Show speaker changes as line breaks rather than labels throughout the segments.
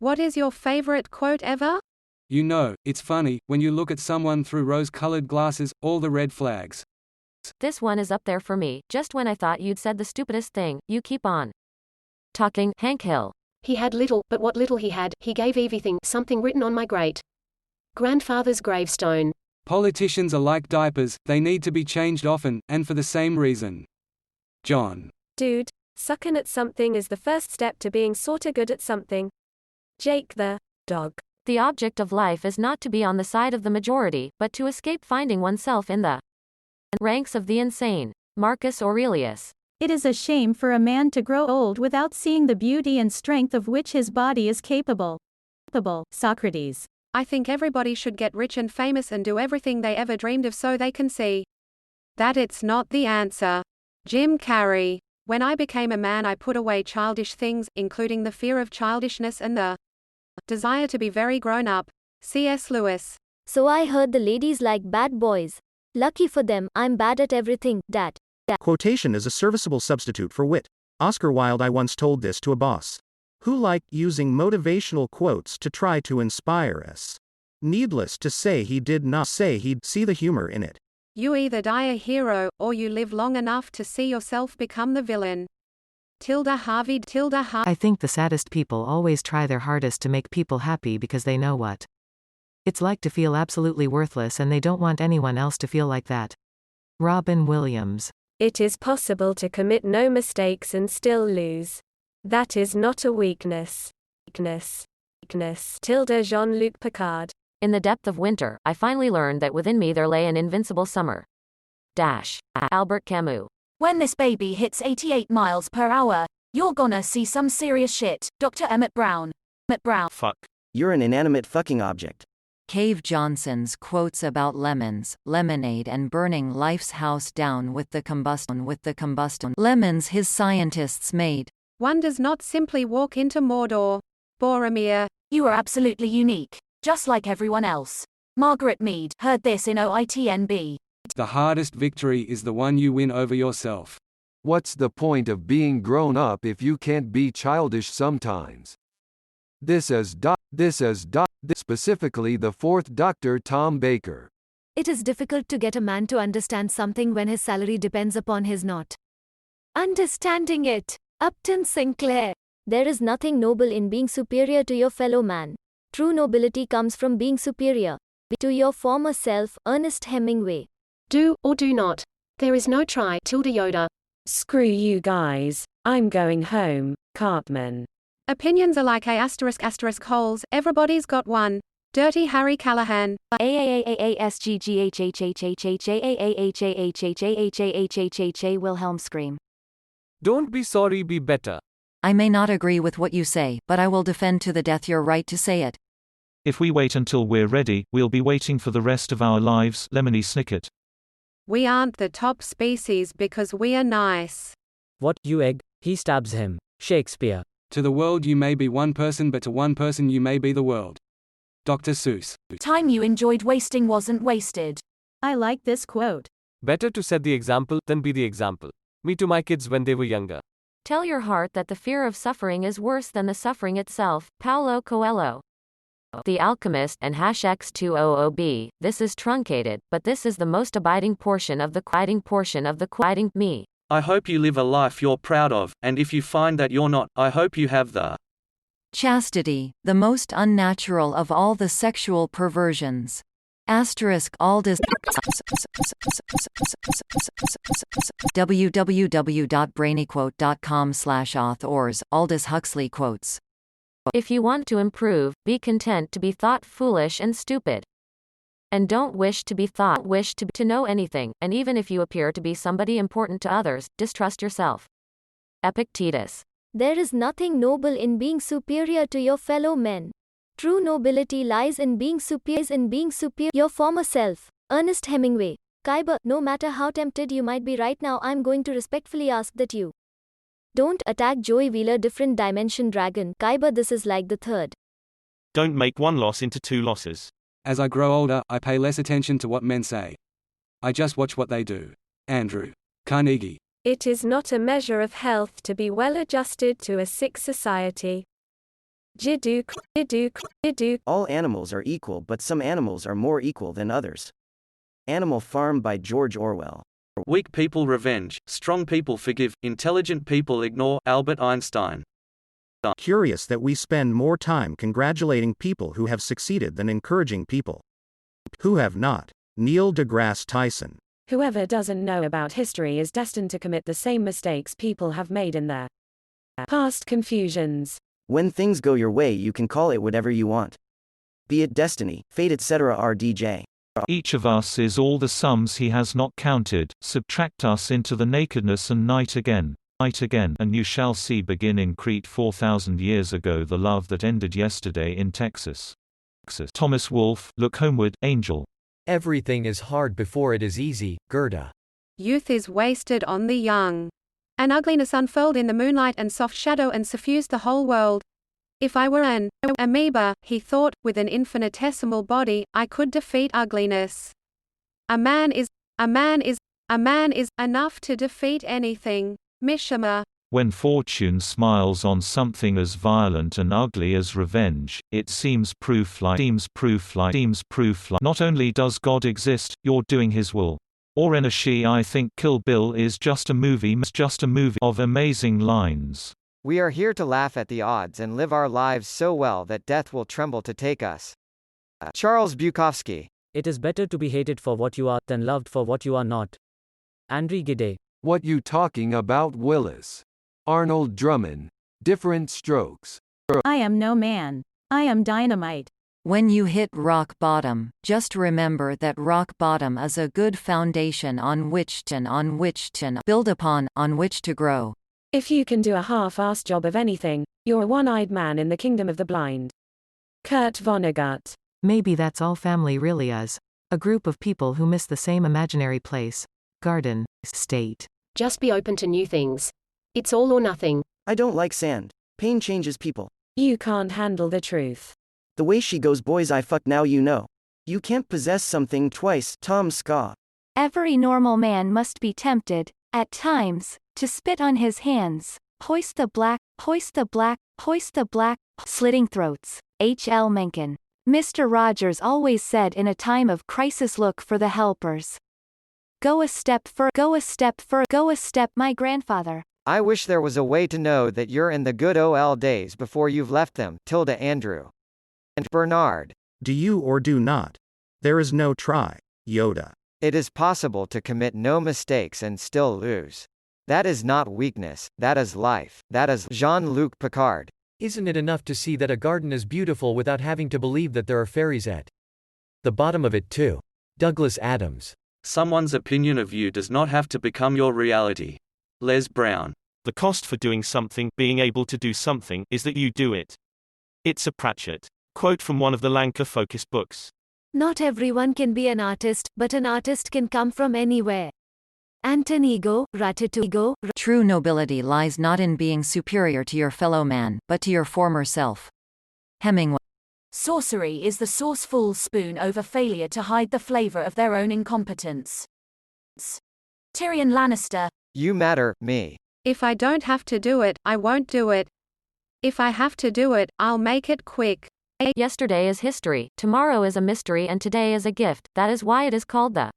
What is your favorite quote ever?
You know, it's funny, when you look at someone through rose-colored glasses, all the red flags.
This one is up there for me. Just when I thought you'd said the stupidest thing, you keep on talking. Hank Hill.
He had little, but what little he had, he gave everything. Something written on my great-grandfather's gravestone.
Politicians are like diapers, they need to be changed often, and for the same reason. John.
Dude, sucking at something is the first step to being sorta good at something. Jake the dog.
The object of life is not to be on the side of the majority, but to escape finding oneself in the ranks of the insane. Marcus Aurelius.
It is a shame for a man to grow old without seeing the beauty and strength of which his body is capable. Socrates.
I think everybody should get rich and famous and do everything they ever dreamed of so they can see that it's not the answer. Jim Carrey. When I became a man, I put away childish things, including the fear of childishness and the desire to be very grown up. C.S. Lewis.
So I heard the ladies like bad boys. Lucky for them, I'm bad at everything, Dad.
Quotation is a serviceable substitute for wit. Oscar Wilde once told this to a boss who liked using motivational quotes to try to inspire us. Needless to say, he did not say he'd see the humor in it.
You either die a hero, or you live long enough to see yourself become the villain. Harvey.
I think the saddest people always try their hardest to make people happy because they know what it's like to feel absolutely worthless and they don't want anyone else to feel like that. Robin Williams.
It is possible to commit no mistakes and still lose. That is not a weakness. Jean-Luc Picard.
In the depth of winter, I finally learned that within me there lay an invincible summer. Albert Camus.
When this baby hits 88 miles per hour, you're gonna see some serious shit. Dr. Emmett Brown.
Fuck.
You're an inanimate fucking object.
Cave Johnson's quotes about lemons, lemonade and burning life's house down with the combustion. Lemons his scientists made.
One does not simply walk into Mordor. Boromir.
You are absolutely unique, just like everyone else. Margaret Mead heard this in OITNB.
The hardest victory is the one you win over yourself.
What's the point of being grown up if you can't be childish sometimes? This is specifically the fourth Dr. Tom Baker.
It is difficult to get a man to understand something when his salary depends upon his not understanding it. Upton Sinclair. There is nothing noble in being superior to your fellow man. True nobility comes from being superior to your former self. Ernest Hemingway.
Do or do not. There is no try. Yoda.
Screw you guys. I'm going home. Cartman.
Opinions are like holes, everybody's got one. Dirty Harry Callahan.
Wilhelm scream.
Don't be sorry, be better.
I may not agree with what you say, but I will defend to the death your right to say it.
If we wait until we're ready, we'll be waiting for the rest of our lives. Lemony Snicket.
We aren't the top species because we are nice.
What, you egg? He stabs him. Shakespeare.
To the world you may be one person, but to one person you may be the world. Dr. Seuss.
Time you enjoyed wasting wasn't wasted.
I like this quote.
Better to set the example than be the example. Me to my kids when they were younger.
Tell your heart that the fear of suffering is worse than the suffering itself. Paulo Coelho. The Alchemist and #X200B. This is truncated, but this is the most abiding portion of the quieting me.
I hope you live a life you're proud of, and if you find that you're not, I hope you have the
chastity, the most unnatural of all the sexual perversions. Aldous www.brainyquote.com/authors Aldous Huxley quotes.
If you want to improve, be content to be thought foolish and stupid. And don't wish to know anything, and even if you appear to be somebody important to others, distrust yourself. Epictetus.
There is nothing noble in being superior to your fellow men. True nobility lies in being superior your former self. Ernest Hemingway. Khyber, no matter how tempted you might be right now, I'm going to respectfully ask that you don't attack Joey Wheeler different dimension dragon. Khyber, this is like the third.
Don't make one loss into two losses.
As I grow older, I pay less attention to what men say. I just watch what they do. Andrew Carnegie.
It is not a measure of health to be well adjusted to a sick society. Jiduk, jiduk, jiduk.
All animals are equal, but some animals are more equal than others. Animal Farm by George Orwell.
Weak people revenge, strong people forgive, intelligent people ignore. Albert Einstein.
Curious that we spend more time congratulating people who have succeeded than encouraging people who have not. Neil deGrasse Tyson.
Whoever doesn't know about history is destined to commit the same mistakes people have made in their past confusions.
When things go your way, you can call it whatever you want. Be it destiny, fate, etc. RDJ.
Each of us is all the sums he has not counted. Subtract us into the nakedness and night again, and you shall see. Begin in Crete 4,000 years ago, the love that ended yesterday in Texas. Thomas Wolfe, Look Homeward, Angel.
Everything is hard before it is easy, Gerda.
Youth is wasted on the young. An ugliness unfurled in the moonlight and soft shadow and suffused the whole world. If I were an amoeba, he thought, with an infinitesimal body, I could defeat ugliness. A man is enough to defeat anything. Mishima.
When fortune smiles on something as violent and ugly as revenge, it seems proof like not only does God exist, you're doing his will. Or in a she, I think Kill Bill is just a movie of amazing lines.
We are here to laugh at the odds and live our lives so well that death will tremble to take us. Charles Bukowski.
It is better to be hated for what you are than loved for what you are not. Andrew Gide.
What you talking about, Willis? Arnold Drummond. Different strokes.
I am no man. I am dynamite.
When you hit rock bottom, just remember that rock bottom is a good foundation on which to build upon, on which to grow.
If you can do a half-assed job of anything, you're a one-eyed man in the kingdom of the blind. Kurt Vonnegut.
Maybe that's all family really is. A group of people who miss the same imaginary place, garden, state.
Just be open to new things. It's all or nothing.
I don't like sand. Pain changes people.
You can't handle the truth.
The way she goes, boys, I fuck now, you know. You can't possess something twice. Tom Scott.
Every normal man must be tempted, at times, to spit on his hands. Hoist the black, slitting throats. H.L. Mencken. Mr. Rogers always said in a time of crisis, look for the helpers. Go a step, my grandfather.
I wish there was a way to know that you're in the good old days before you've left them. Andrew. And Bernard.
Do you or do not? There is no try, Yoda.
It is possible to commit no mistakes and still lose. That is not weakness, that is life. That is Jean-Luc Picard.
Isn't it enough to see that a garden is beautiful without having to believe that there are fairies at the bottom of it too? Douglas Adams.
Someone's opinion of you does not have to become your reality. Les Brown.
The cost for doing something, being able to do something, is that you do it. It's a Pratchett. Quote from one of the Lanka Focus books.
Not everyone can be an artist, but an artist can come from anywhere. Antonigo, Ratatouille.
True nobility lies not in being superior to your fellow man, but to your former self. Hemingway.
Sorcery is the sauceful spoon over failure to hide the flavor of their own incompetence. Tyrion Lannister.
You matter, me.
If I don't have to do it, I won't do it. If I have to do it, I'll make it quick.
Yesterday is history, tomorrow is a mystery, and today is a gift. That is why it is called the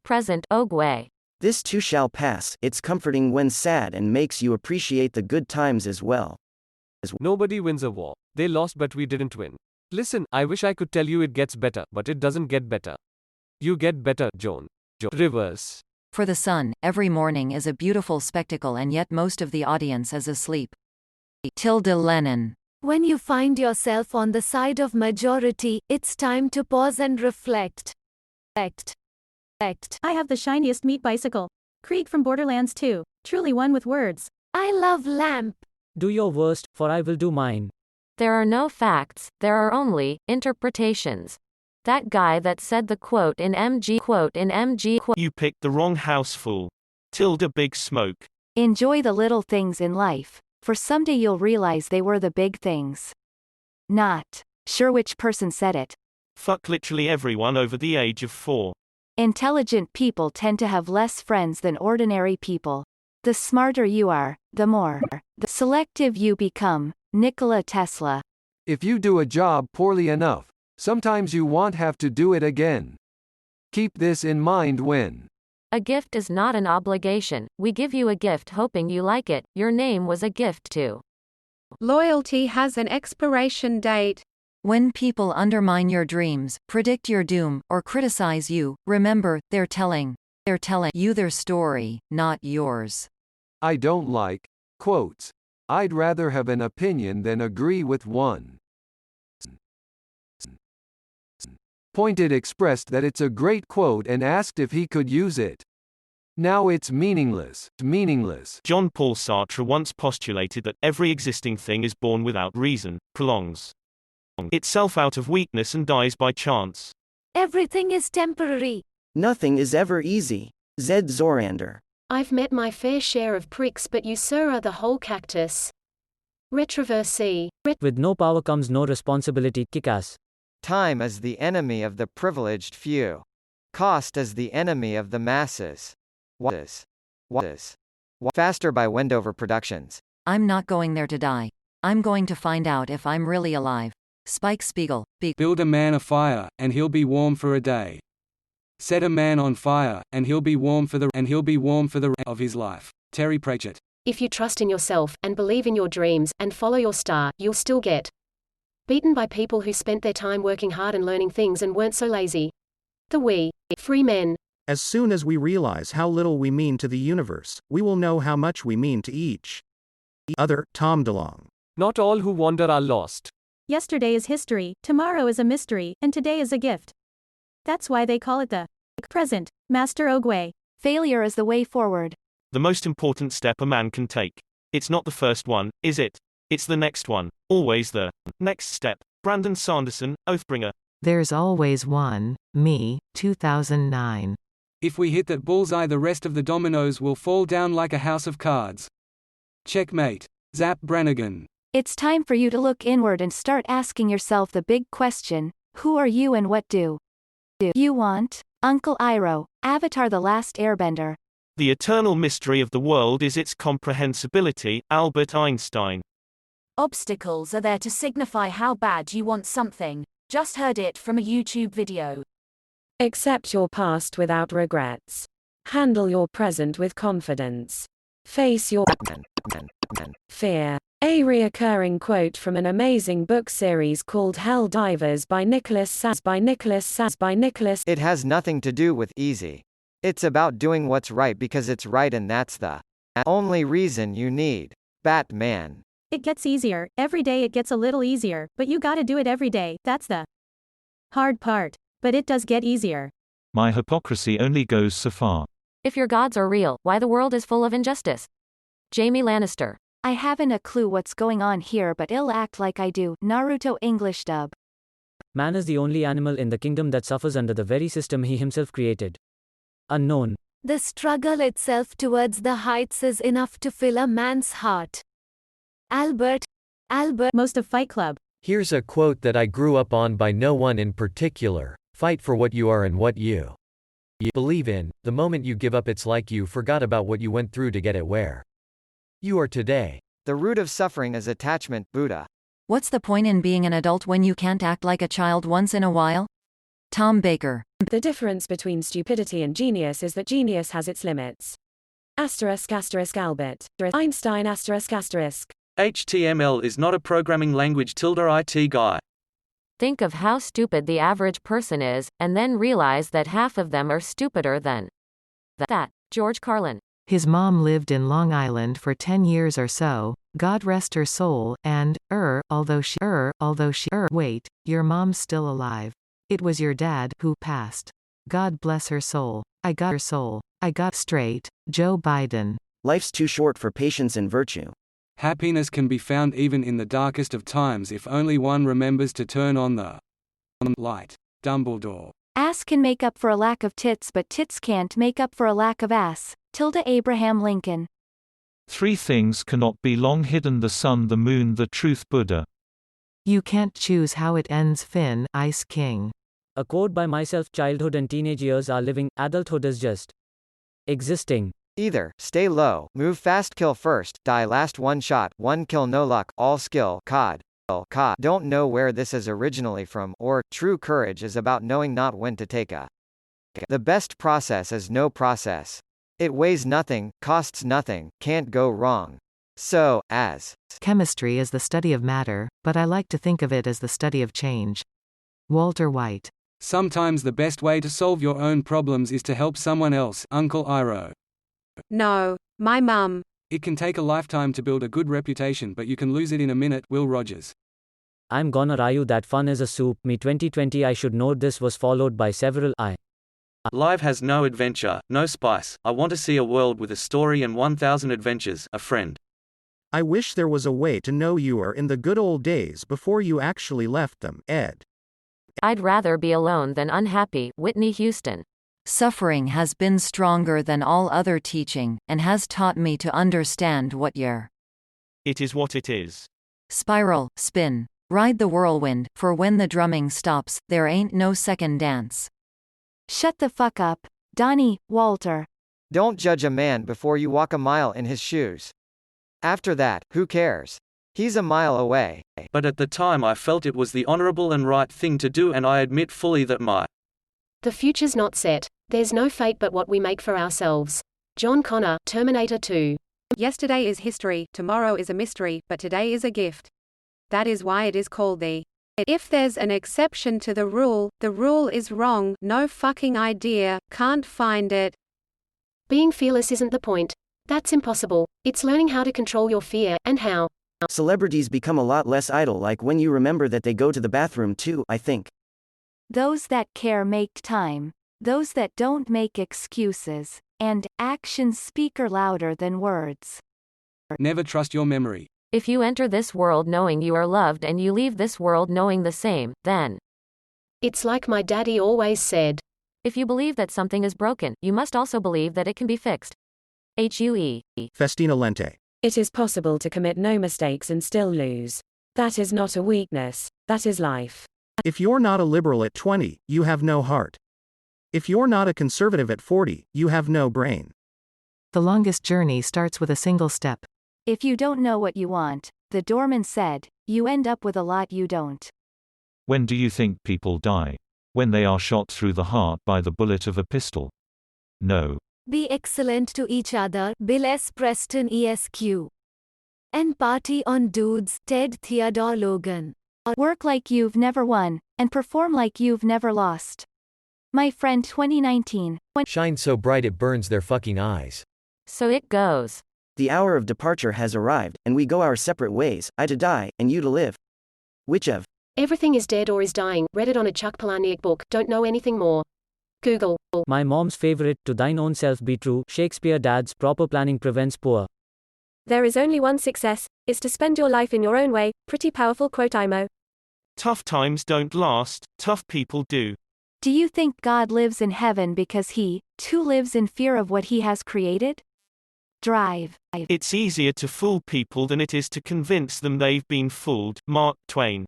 present. Ogwe.
This too shall pass. It's comforting when sad and makes you appreciate the good times as well.
Nobody wins a war. They lost, but we didn't win. Listen, I wish I could tell you it gets better, but it doesn't get better. You get better, Joan. Reverse.
For the sun, every morning is a beautiful spectacle, and yet most of the audience is asleep. Lennon.
When you find yourself on the side of majority, it's time to pause and reflect.
I have the shiniest meat bicycle. Krieg from Borderlands 2. Truly one with words.
I love lamp.
Do your worst, for I will do mine.
There are no facts, there are only interpretations. That guy that said the quote in MG.
You picked the wrong house, fool. Big smoke.
Enjoy the little things in life, for someday you'll realize they were the big things. Not sure which person said it.
Fuck literally everyone over the age of 4.
Intelligent people tend to have less friends than ordinary people. The smarter you are, the more selective you become. Nikola Tesla.
If you do a job poorly enough, sometimes you won't have to do it again. Keep this in mind when.
A gift is not an obligation. We give you a gift hoping you like it. Your name was a gift too.
Loyalty has an expiration date.
When people undermine your dreams, predict your doom, or criticize you, remember, they're telling you their story, not yours.
I don't like quotes. I'd rather have an opinion than agree with one. Pointed expressed that it's a great quote and asked if he could use it. Now it's meaningless.
Jean Paul Sartre once postulated that every existing thing is born without reason, prolongs itself out of weakness and dies by chance.
Everything is temporary.
Nothing is ever easy. Zed Zorander.
I've met my fair share of pricks, but you, sir, are the whole cactus. Retroversy.
With no power comes no responsibility. Kick-ass.
Time is the enemy of the privileged few. Cost is the enemy of the masses. What is? Faster by Wendover Productions.
I'm not going there to die. I'm going to find out if I'm really alive. Spike Spiegel.
Build a man a fire, and he'll be warm for a day. Set a man on fire, and he'll be warm for the rest of his life. Terry Pratchett.
If you trust in yourself, and believe in your dreams, and follow your star, you'll still get beaten by people who spent their time working hard and learning things and weren't so lazy. The We. Free men.
As soon as we realize how little we mean to the universe, we will know how much we mean to each other. Tom DeLonge.
Not all who wander are lost.
Yesterday is history, tomorrow is a mystery, and today is a gift. That's why they call it the present. Master Ogwe.
Failure is the way forward.
The most important step a man can take. It's not the first one, is it? It's the next one. Always the next step. Brandon Sanderson, Oathbringer.
There's always one, me, 2009.
If we hit that bullseye, the rest of the dominoes will fall down like a house of cards. Checkmate. Zap Brannigan.
It's time for you to look inward and start asking yourself the big question, who are you and what do you want? Uncle Iroh, Avatar: The Last Airbender.
The eternal mystery of the world is its comprehensibility. Albert Einstein.
Obstacles are there to signify how bad you want something. Just heard it from a YouTube video.
Accept your past without regrets. Handle your present with confidence. Face your fear. A reoccurring quote from an amazing book series called Hell Divers by Nicholas Sass.
It has nothing to do with easy. It's about doing what's right because it's right, and that's the only reason you need. Batman.
It gets easier. Every day it gets a little easier, but you gotta do it every day. That's the hard part. But it does get easier.
My hypocrisy only goes so far.
If your gods are real, why the world is full of injustice? Jaime Lannister.
I haven't a clue what's going on here, but I'll act like I do. Naruto English dub.
Man is the only animal in the kingdom that suffers under the very system he himself created. Unknown.
The struggle itself towards the heights is enough to fill a man's heart. Albert.
Most of Fight Club.
Here's a quote that I grew up on by no one in particular. Fight for what you are and what you believe in. The moment you give up, it's like you forgot about what you went through to get it where you are today.
The root of suffering is attachment. Buddha.
What's the point in being an adult when you can't act like a child once in a while? Tom Baker.
The difference between stupidity and genius is that genius has its limits. Albert Einstein ***.
HTML is not a programming language. _IT guy.
Think of how stupid the average person is, and then realize that half of them are stupider than that. George Carlin.
His mom lived in Long Island for 10 years or so, God rest her soul, and, wait, your mom's still alive. It was your dad who passed. God bless her soul. I got her soul. I got straight. Joe Biden.
Life's too short for patience and virtue.
Happiness can be found even in the darkest of times if only one remembers to turn on the light. Dumbledore.
Ass can make up for a lack of tits, but tits can't make up for a lack of ass. Abraham Lincoln.
3 things cannot be long hidden: the sun, the moon, the truth. Buddha.
You can't choose how it ends. Finn, Ice King.
A quote by myself: childhood and teenage years are living, adulthood is just existing.
Either stay low, move fast, kill first, die last. One shot, one kill, no luck, all skill. COD. don't know where this is originally from, or true courage is about knowing not when to take a. The best process is no process. It weighs nothing, costs nothing, can't go wrong. So, as
chemistry is the study of matter, but I like to think of it as the study of change. Walter White.
Sometimes the best way to solve your own problems is to help someone else. Uncle Iroh.
No, my mum.
It can take a lifetime to build a good reputation, but you can lose it in a minute. Will Rogers.
I'm gonna ryu that fun is a soup. Me 2020 I should note this was followed by several
Life has no adventure, no spice. I want to see a world with a story and 1,000 adventures. A friend.
I wish there was a way to know you are in the good old days before you actually left them. Ed.
I'd rather be alone than unhappy. Whitney Houston.
Suffering has been stronger than all other teaching, and has taught me to understand what you're.
It is what it is.
Spiral, spin, ride the whirlwind, for when the drumming stops, there ain't no second dance.
Shut the fuck up, Donnie, Walter.
Don't judge a man before you walk a mile in his shoes. After that, who cares? He's a mile away.
But at the time I felt it was the honorable and right thing to do, and I admit fully that my
The future's not set. There's no fate but what we make for ourselves. John Connor, Terminator 2.
Yesterday is history, tomorrow is a mystery, but today is a gift. That is why it is called the. If there's an exception to the rule is wrong. No fucking idea, can't find it.
Being fearless isn't the point. That's impossible. It's learning how to control your fear, and how.
Celebrities become a lot less idle, like when you remember that they go to the bathroom too, I think.
Those that care make time. Those that don't make excuses. And actions speak louder than words.
Never trust your memory.
If you enter this world knowing you are loved and you leave this world knowing the same, then.
It's like my daddy always said.
If you believe that something is broken, you must also believe that it can be fixed. HUE.
Festina Lente.
It is possible to commit no mistakes and still lose. That is not a weakness, that is life.
If you're not a liberal at 20, you have no heart. If you're not a conservative at 40, you have no brain.
The longest journey starts with a single step.
If you don't know what you want, the doorman said, you end up with a lot you don't.
When do you think people die? When they are shot through the heart by the bullet of a pistol? No.
Be excellent to each other. Bill S. Preston ESQ. And party on dudes. Ted Theodore Logan.
Work like you've never won, and perform like you've never lost. My friend 2019.
Shine so bright it burns their fucking eyes.
So it goes.
The hour of departure has arrived, and we go our separate ways, I to die, and you to live. Which of?
Everything is dead or is dying. Read it on a Chuck Palahniuk book. Don't know anything more. Google.
My mom's favorite, to thine own self be true. Shakespeare. Dad's proper planning prevents poor.
There is only one success, it's to spend your life in your own way. Pretty powerful quote, IMO.
Tough times don't last, tough people do.
Do you think God lives in heaven because he, too, lives in fear of what he has created? Drive.
It's easier to fool people than it is to convince them they've been fooled. Mark Twain.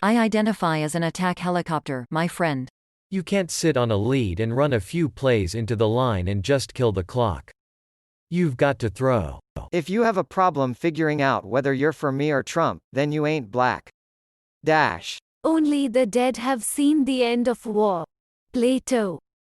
I identify as an attack helicopter, my friend.
You can't sit on a lead and run a few plays into the line and just kill the clock. You've got to throw.
If you have a problem figuring out whether you're for me or Trump, then you ain't black. Dash.
Only the dead have seen the end of war. Plato.